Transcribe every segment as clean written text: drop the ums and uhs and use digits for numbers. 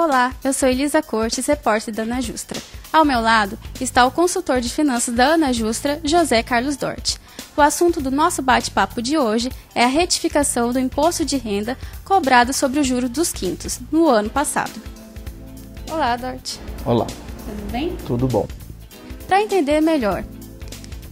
Olá, eu sou Elisa Cortes, repórter da Ana Justra. Ao meu lado está o consultor de finanças da Ana Justra, José Carlos Dort. O assunto do nosso bate-papo de hoje é a retificação do imposto de renda cobrado sobre os juros dos quintos no ano passado. Olá, Dort. Olá. Tudo bem? Tudo bom. Para entender melhor,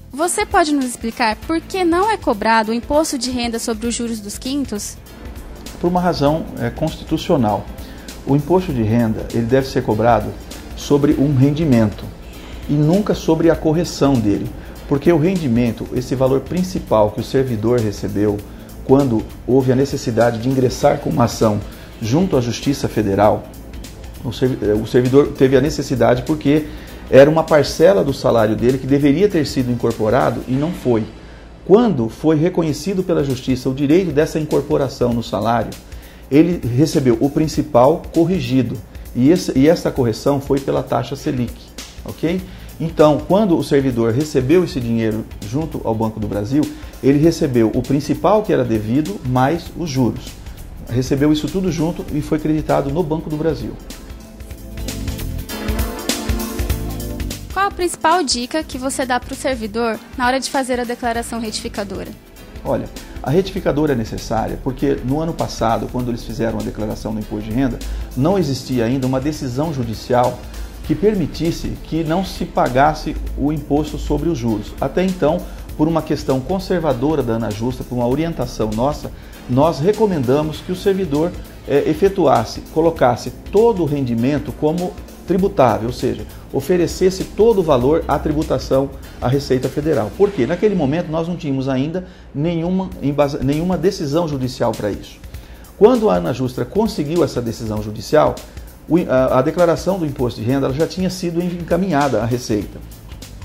você pode nos explicar por que não é cobrado o imposto de renda sobre os juros dos quintos? Por uma razão constitucional. O imposto de renda ele deve ser cobrado sobre um rendimento e nunca sobre a correção dele. Porque o rendimento, esse valor principal que o servidor recebeu quando houve a necessidade de ingressar com uma ação junto à Justiça Federal, o servidor teve a necessidade porque era uma parcela do salário dele que deveria ter sido incorporado e não foi. Quando foi reconhecido pela Justiça o direito dessa incorporação no salário, ele recebeu o principal corrigido e essa correção foi pela taxa Selic, ok? Então, quando o servidor recebeu esse dinheiro junto ao Banco do Brasil, ele recebeu o principal que era devido mais os juros. Recebeu isso tudo junto e foi creditado no Banco do Brasil. Qual a principal dica que você dá para o servidor na hora de fazer a declaração retificadora? Olha, a retificadora é necessária porque no ano passado, quando eles fizeram a declaração do imposto de renda, não existia ainda uma decisão judicial que permitisse que não se pagasse o imposto sobre os juros. Até então, por uma questão conservadora da Ana Justra, por uma orientação nossa, nós recomendamos que o servidor colocasse todo o rendimento como tributável, ou seja, oferecesse todo o valor à tributação à Receita Federal. Por quê? Naquele momento nós não tínhamos ainda nenhuma decisão judicial para isso. Quando a Ana Justra conseguiu essa decisão judicial, a declaração do imposto de renda ela já tinha sido encaminhada à Receita.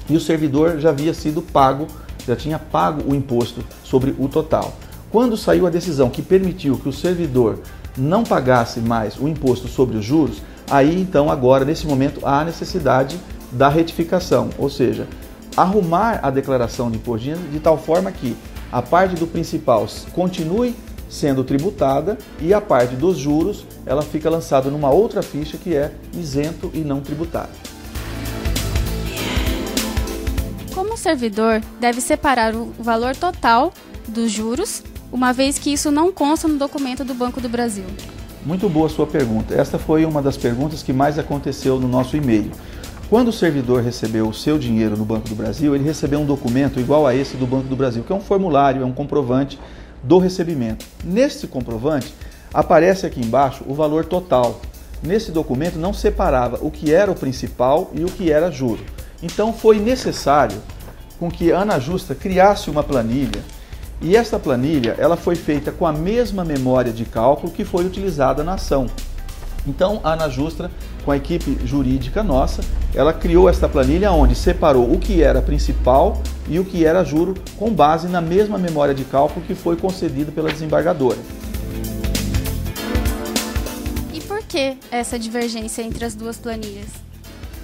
E o servidor já havia sido pago, já tinha pago o imposto sobre o total. Quando saiu a decisão que permitiu que o servidor não pagasse mais o imposto sobre os juros, aí então agora nesse momento há a necessidade da retificação, ou seja, arrumar a declaração de imposto de renda de tal forma que a parte do principal continue sendo tributada e a parte dos juros ela fica lançada numa outra ficha que é isento e não tributário. Como o servidor deve separar o valor total dos juros, uma vez que isso não consta no documento do Banco do Brasil? Muito boa a sua pergunta. Esta foi uma das perguntas que mais aconteceu no nosso e-mail. Quando o servidor recebeu o seu dinheiro no Banco do Brasil, ele recebeu um documento igual a esse do Banco do Brasil, que é um formulário, é um comprovante do recebimento. Nesse comprovante, aparece aqui embaixo o valor total. Nesse documento não separava o que era o principal e o que era juro. Então foi necessário com que a Ana Justra criasse uma planilha e essa planilha ela foi feita com a mesma memória de cálculo que foi utilizada na ação. Então a Ana Justra, com a equipe jurídica nossa, ela criou esta planilha onde separou o que era principal e o que era juro com base na mesma memória de cálculo que foi concedida pela desembargadora. E por que essa divergência entre as duas planilhas?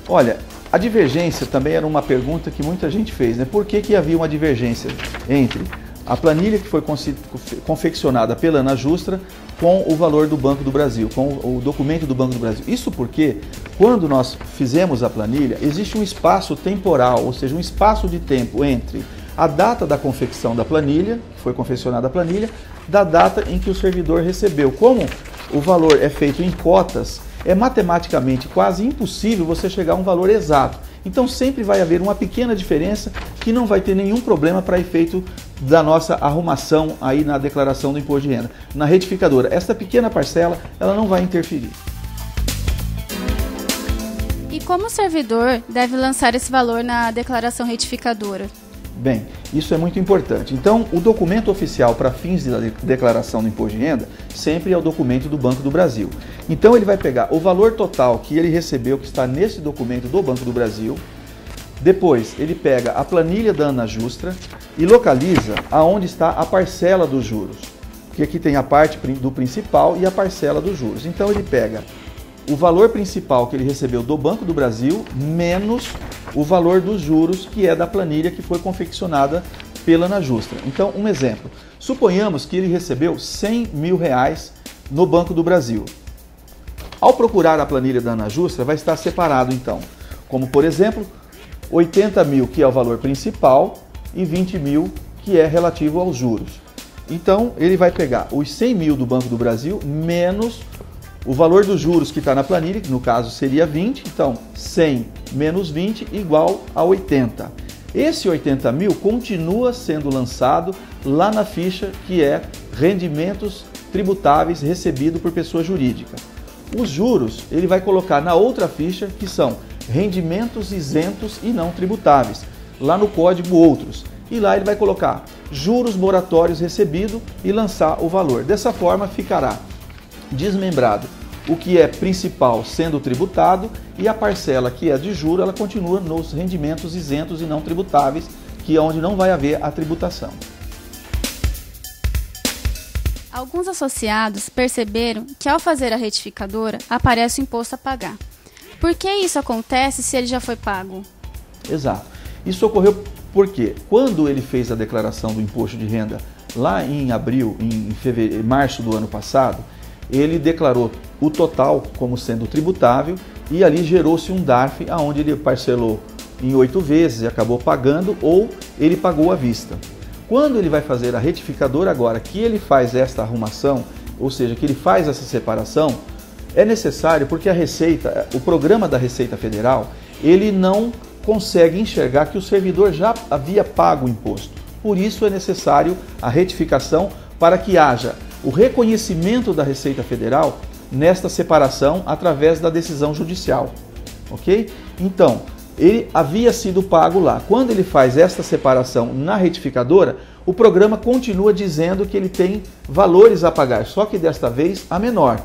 Olha, a divergência também era uma pergunta que muita gente fez, né? Por que havia uma divergência entre a planilha que foi confeccionada pela Ana Justra com o valor do Banco do Brasil, com o documento do Banco do Brasil. Isso porque, quando nós fizemos a planilha, existe um espaço temporal, ou seja, um espaço de tempo entre a data da confecção da planilha, que foi confeccionada a planilha, da data em que o servidor recebeu. Como o valor é feito em cotas, é matematicamente quase impossível você chegar a um valor exato. Então sempre vai haver uma pequena diferença que não vai ter nenhum problema para efeito da nossa arrumação aí na declaração do imposto de renda. Na retificadora, essa pequena parcela ela não vai interferir. E como o servidor deve lançar esse valor na declaração retificadora? Bem, isso é muito importante. Então, o documento oficial para fins de declaração do imposto de renda sempre é o documento do Banco do Brasil. Então, ele vai pegar o valor total que ele recebeu, que está nesse documento do Banco do Brasil. Depois, ele pega a planilha da Ana Justra e localiza aonde está a parcela dos juros. Porque aqui tem a parte do principal e a parcela dos juros. Então, ele pega o valor principal que ele recebeu do Banco do Brasil menos o valor dos juros que é da planilha que foi confeccionada pela Ana Justra. Então, um exemplo. Suponhamos que ele recebeu R$100 mil no Banco do Brasil. Ao procurar a planilha da Anajustra, vai estar separado então, como por exemplo, 80 mil que é o valor principal e 20 mil que é relativo aos juros. Então ele vai pegar os 100 mil do Banco do Brasil menos o valor dos juros que está na planilha, que no caso seria 20, então 100 menos 20 igual a 80. Esse 80 mil continua sendo lançado lá na ficha que é rendimentos tributáveis recebidos por pessoa jurídica. Os juros ele vai colocar na outra ficha que são rendimentos isentos e não tributáveis, lá no código Outros. E lá ele vai colocar juros moratórios recebidos e lançar o valor. Dessa forma ficará desmembrado o que é principal sendo tributado e a parcela que é de juro ela continua nos rendimentos isentos e não tributáveis, que é onde não vai haver a tributação. Alguns associados perceberam que ao fazer a retificadora aparece o imposto a pagar. Por que isso acontece se ele já foi pago? Exato. Isso ocorreu porque quando ele fez a declaração do imposto de renda lá em abril, em março do ano passado, ele declarou o total como sendo tributável e ali gerou-se um DARF onde ele parcelou em 8 vezes e acabou pagando ou ele pagou à vista. Quando ele vai fazer a retificadora agora, que ele faz esta arrumação, ou seja, que ele faz essa separação, é necessário porque a Receita, o programa da Receita Federal, ele não consegue enxergar que o servidor já havia pago o imposto. Por isso é necessário a retificação para que haja o reconhecimento da Receita Federal nesta separação através da decisão judicial, ok? Então, ele havia sido pago lá. Quando ele faz esta separação na retificadora, o programa continua dizendo que ele tem valores a pagar, só que desta vez a menor.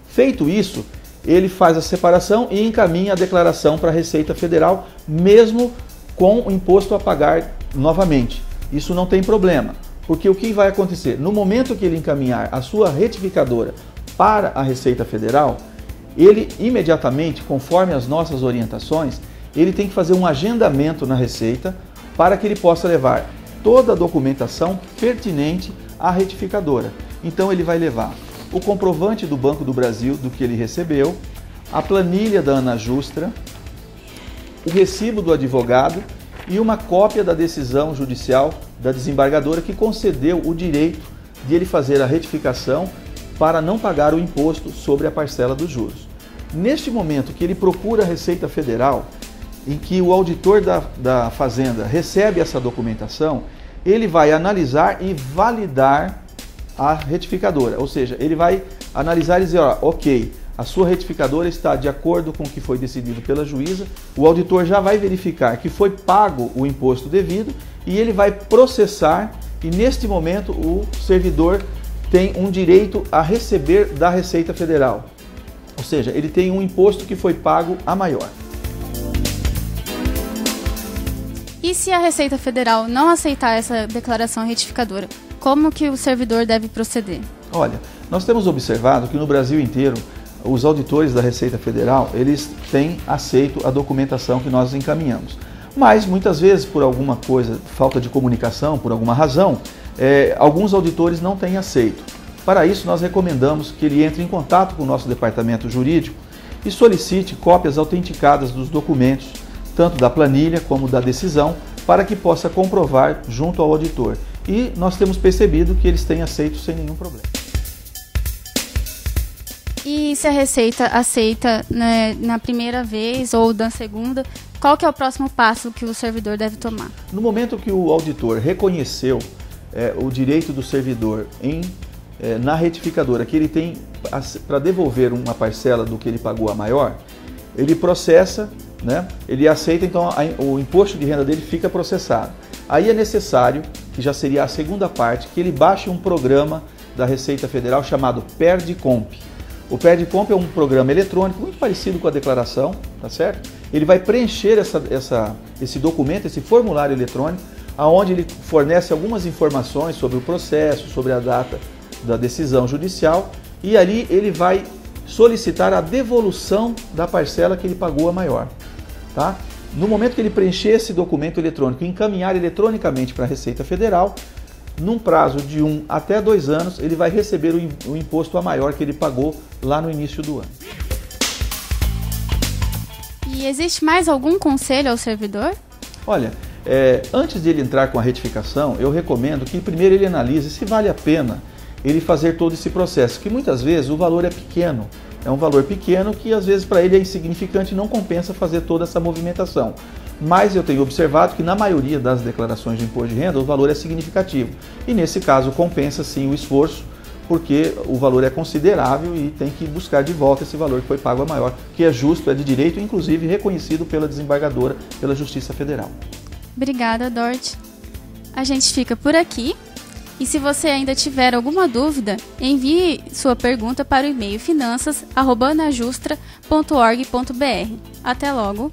Feito isso, ele faz a separação e encaminha a declaração para a Receita Federal, mesmo com o imposto a pagar novamente. Isso não tem problema, porque o que vai acontecer? No momento que ele encaminhar a sua retificadora para a Receita Federal, ele imediatamente, conforme as nossas orientações, ele tem que fazer um agendamento na Receita para que ele possa levar toda a documentação pertinente à retificadora. Então ele vai levar o comprovante do Banco do Brasil do que ele recebeu, a planilha da Anajustra, o recibo do advogado e uma cópia da decisão judicial da desembargadora que concedeu o direito de ele fazer a retificação para não pagar o imposto sobre a parcela dos juros. Neste momento que ele procura a Receita Federal, em que o auditor da Fazenda recebe essa documentação, ele vai analisar e validar a retificadora, ou seja, ele vai analisar e dizer, ó, ok, a sua retificadora está de acordo com o que foi decidido pela juíza, o auditor já vai verificar que foi pago o imposto devido e ele vai processar e neste momento o servidor tem um direito a receber da Receita Federal, ou seja, ele tem um imposto que foi pago a maior. E se a Receita Federal não aceitar essa declaração retificadora, como que o servidor deve proceder? Olha, nós temos observado que no Brasil inteiro, os auditores da Receita Federal, eles têm aceito a documentação que nós encaminhamos. Mas, muitas vezes, por alguma coisa, falta de comunicação, por alguma razão, alguns auditores não têm aceito. Para isso, nós recomendamos que ele entre em contato com o nosso departamento jurídico e solicite cópias autenticadas dos documentos, tanto da planilha como da decisão, para que possa comprovar junto ao auditor. E nós temos percebido que eles têm aceito sem nenhum problema. E se a Receita aceita, né, na primeira vez ou na segunda, qual que é o próximo passo que o servidor deve tomar? No momento que o auditor reconheceu o direito do servidor na retificadora, que ele tem para devolver uma parcela do que ele pagou a maior, ele processa, né, ele aceita, então o imposto de renda dele fica processado. Aí é necessário, que já seria a segunda parte, que ele baixe um programa da Receita Federal chamado Perdicomp. O Perdicomp é um programa eletrônico muito parecido com a declaração, tá certo? Ele vai preencher esse documento, esse formulário eletrônico, onde ele fornece algumas informações sobre o processo, sobre a data da decisão judicial, e ali ele vai solicitar a devolução da parcela que ele pagou a maior, tá? No momento que ele preencher esse documento eletrônico e encaminhar eletronicamente para a Receita Federal, num prazo de 1 até 2 anos, ele vai receber o imposto a maior que ele pagou lá no início do ano. E existe mais algum conselho ao servidor? Olha, antes de ele entrar com a retificação, eu recomendo que primeiro ele analise se vale a pena ele fazer todo esse processo, que muitas vezes o valor é pequeno. É um valor pequeno que às vezes para ele é insignificante e não compensa fazer toda essa movimentação. Mas eu tenho observado que na maioria das declarações de imposto de renda o valor é significativo. E nesse caso compensa sim o esforço, porque o valor é considerável e tem que buscar de volta esse valor que foi pago a maior, que é justo, é de direito, inclusive reconhecido pela desembargadora, pela Justiça Federal. Obrigada, Dorte. A gente fica por aqui. E se você ainda tiver alguma dúvida, envie sua pergunta para o e-mail finanças@anajustra.org.br. Até logo!